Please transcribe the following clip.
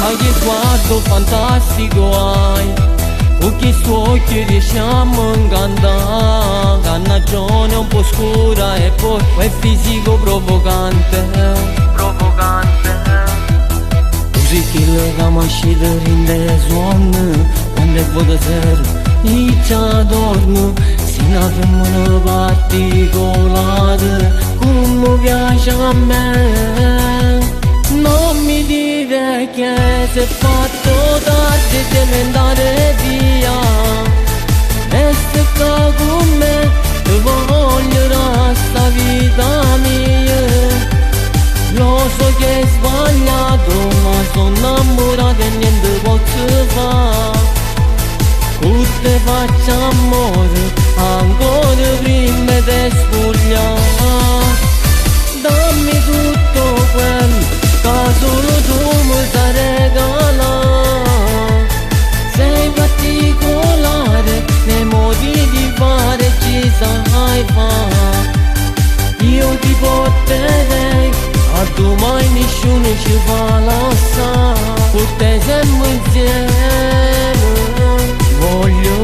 Ma che sguardo fantastico hai, con che suoi occhi riusciamo a incantare. Cannagione un po' scura e poi quel fisico provocante. Così che le camascite rinde suon, quando è vuota sera e già dormo. Se una femmina particolare come piace a me. Non mi dire che se è fatto tardi deve andare via, e se sta con me ti voglio sta vita mia. Lo so che è sbagliato ma sono innamorato e niente posso fare. Tutte faccio amore ancora prima di spogliare. Dammi tutto quello che solo tu mi sai regalare. Sei particolare nei modi di fare, ci sai fare. Io ti porterei a domani, nessuno ci fa lasciare. Con te siamo insieme, voglio